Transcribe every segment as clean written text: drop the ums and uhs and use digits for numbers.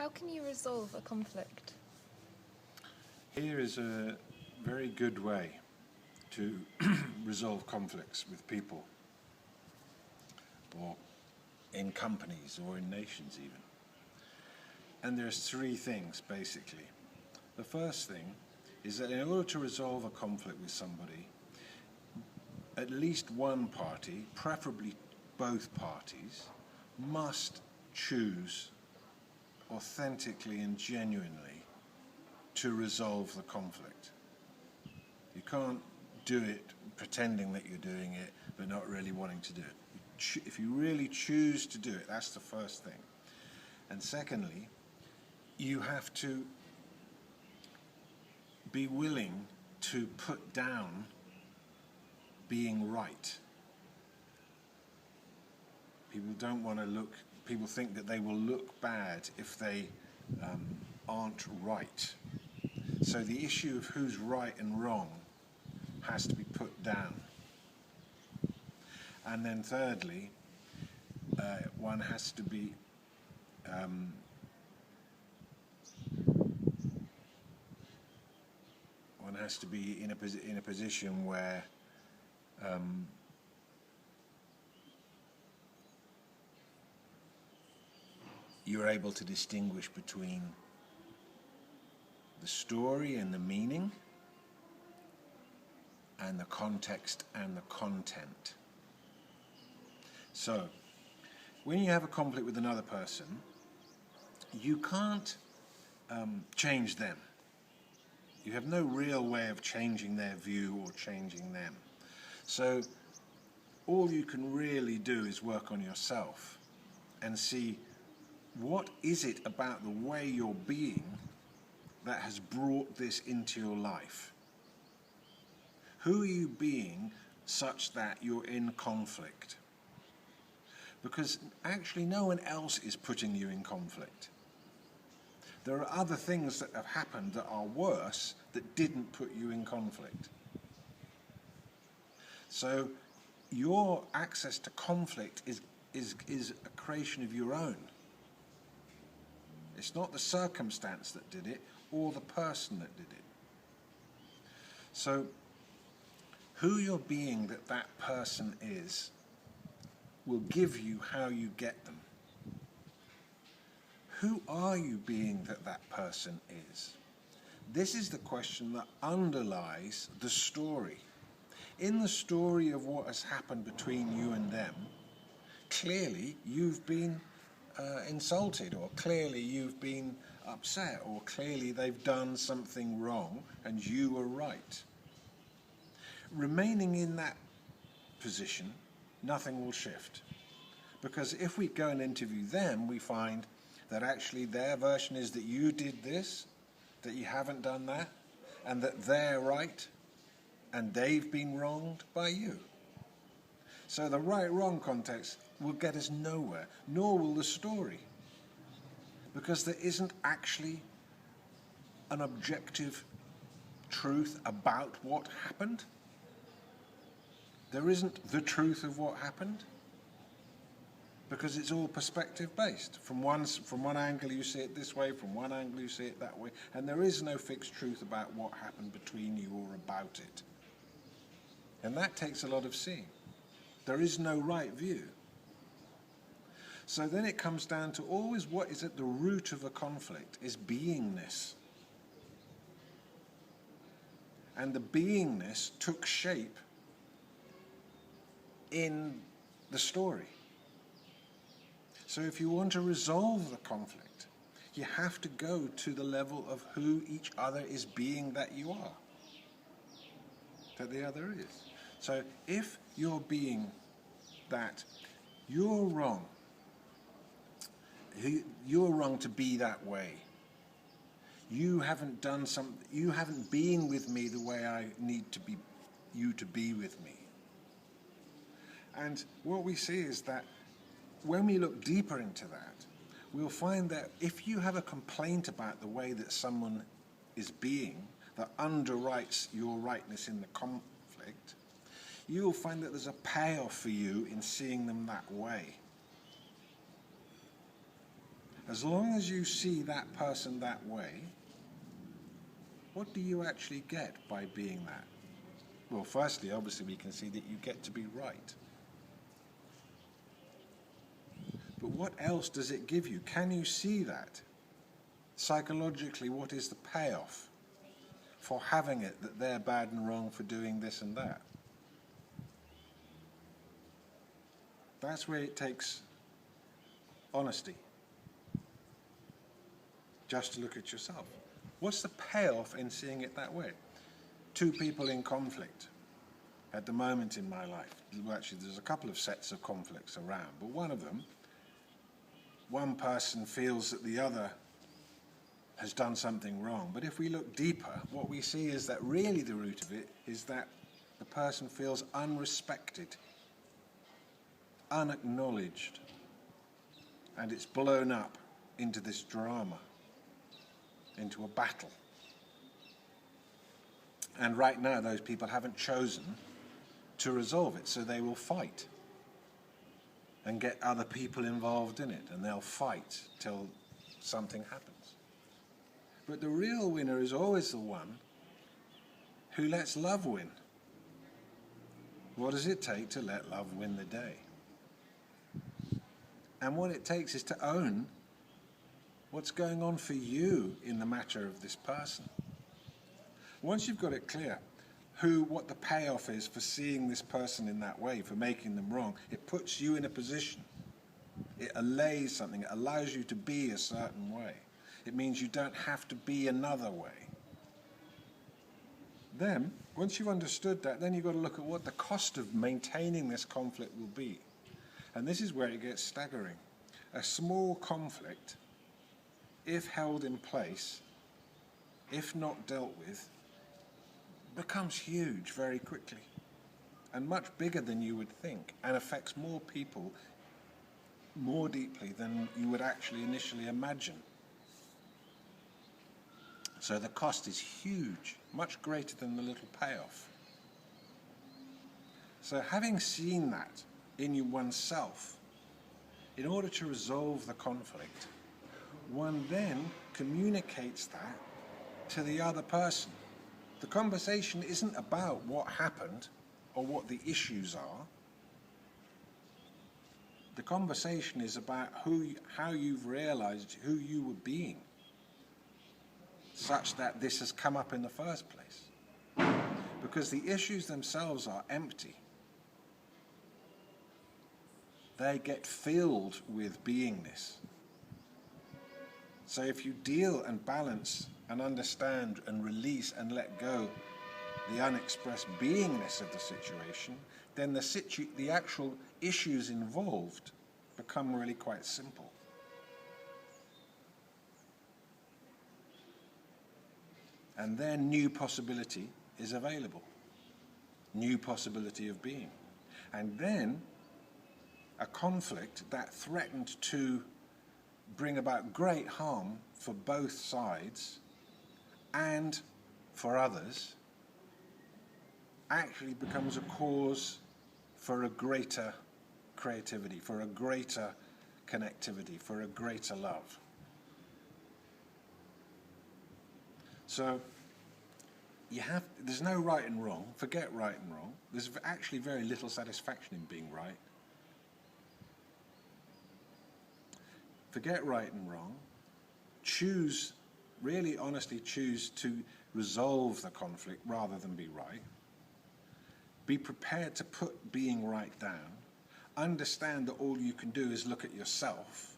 How can you resolve a conflict? Here is a very good way to resolve conflicts with people, or in companies, or in nations even. And there's three things, basically. The first thing is that in order to resolve a conflict with somebody, at least one party, preferably both parties, must choose authentically and genuinely to resolve the conflict. You can't do it pretending that you're doing it but not really wanting to do it. If you really choose to do it, that's the first thing. And secondly, you have to be willing to put down being right. People think that they will look bad if they aren't right. So the issue of who's right and wrong has to be put down. And then thirdly, one has to be in a position where you're able to distinguish between the story and the meaning, and the context and the content. So, when you have a conflict with another person, you can't change them. You have no real way of changing their view or changing them. So, all you can really do is work on yourself and see what is it about the way you're being that has brought this into your life. Who are you being such that you're in conflict? Because actually no one else is putting you in conflict. There are other things that have happened that are worse that didn't put you in conflict. So your access to conflict is a creation of your own. It's not the circumstance that did it or the person that did it. So who you're being that person is will give you how you get them. Who are you being that person is? This is the question that underlies the story. In the story of what has happened between you and them, clearly you've been insulted, or clearly you've been upset, or clearly they've done something wrong and you were right. Remaining in that position, nothing will shift. Because if we go and interview them, we find that actually their version is that you did this, that you haven't done that, and that they're right, and they've been wronged by you. So the right-wrong context will get us nowhere, nor will the story. Because there isn't actually an objective truth about what happened. There isn't the truth of what happened. Because it's all perspective-based. From one angle you see it this way, from one angle you see it that way, and there is no fixed truth about what happened between you or about it. And that takes a lot of seeing. There is no right view. So then it comes down to always what is at the root of a conflict is beingness. And the beingness took shape in the story. So if you want to resolve the conflict, you have to go to the level of who each other is being that you are, that the other is. So if you're being that you're wrong to be that way, you haven't been with me the way I need to be you to be with me. And what we see is that when we look deeper into that, we'll find that if you have a complaint about the way that someone is being, that underwrites your rightness in the conflict, you'll find that there's a payoff for you in seeing them that way. As long as you see that person that way, what do you actually get by being that? Well, firstly, obviously, we can see that you get to be right. But what else does it give you? Can you see that? Psychologically, what is the payoff for having it that they're bad and wrong for doing this and that? That's where it takes honesty. Just to look at yourself. What's the payoff in seeing it that way? Two people in conflict at the moment in my life. Well, actually, there's a couple of sets of conflicts around, but one of them, one person feels that the other has done something wrong. But if we look deeper, what we see is that really the root of it is that the person feels unrespected, unacknowledged, and it's blown up into this drama, into a battle. And right now those people haven't chosen to resolve it, so they will fight and get other people involved in it, and they'll fight till something happens. But the real winner is always the one who lets love win. What does it take to let love win the day? And what it takes is to own what's going on for you in the matter of this person. Once you've got it clear what the payoff is for seeing this person in that way, for making them wrong, it puts you in a position. It allays something. It allows you to be a certain way. It means you don't have to be another way. Then, once you've understood that, then you've got to look at what the cost of maintaining this conflict will be. And this is where it gets staggering. A small conflict, if held in place, if not dealt with, becomes huge very quickly and much bigger than you would think, and affects more people more deeply than you would actually initially imagine. So the cost is huge, much greater than the little payoff. So having seen that in oneself, in order to resolve the conflict, one then communicates that to the other person. The conversation isn't about what happened or what the issues are. The conversation is about how you've realized who you were being, such that this has come up in the first place. Because the issues themselves are empty. They get filled with beingness. So if you deal and balance and understand and release and let go the unexpressed beingness of the situation, then the actual issues involved become really quite simple. And then new possibility is available. New possibility of being. And then a conflict that threatened to bring about great harm for both sides and for others actually becomes a cause for a greater creativity, for a greater connectivity, for a greater love. So there's no right and wrong. Forget right and wrong. There's actually very little satisfaction in being right. Forget right and wrong. Choose, really honestly choose to resolve the conflict rather than be right. Be prepared to put being right down. Understand that all you can do is look at yourself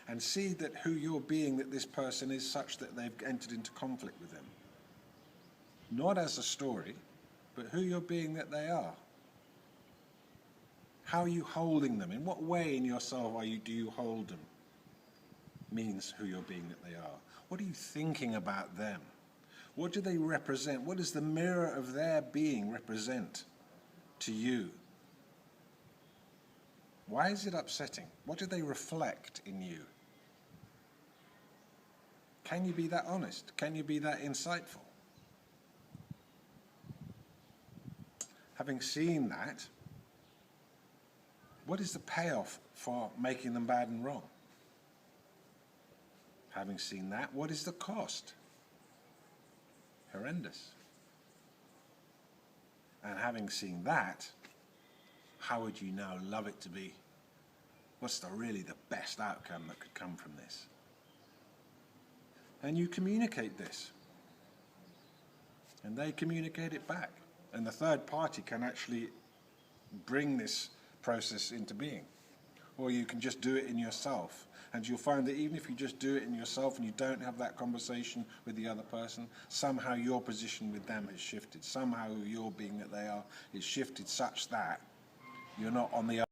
and see that who you're being, that this person is such that they've entered into conflict with them. Not as a story, but who you're being that they are. How are you holding them? In what way in yourself do you hold them? Means who you're being that they are. What are you thinking about them? What do they represent? What does the mirror of their being represent to you? Why is it upsetting? What do they reflect in you? Can you be that honest? Can you be that insightful? Having seen that, what is the payoff for making them bad and wrong? Having seen that, what is the cost? Horrendous. And having seen that, how would you now love it to be? What's really the best outcome that could come from this? And you communicate this. And they communicate it back. And the third party can actually bring this process into being. Or you can just do it in yourself. And you'll find that even if you just do it in yourself and you don't have that conversation with the other person, somehow your position with them has shifted. Somehow your being that they are is shifted such that you're not on the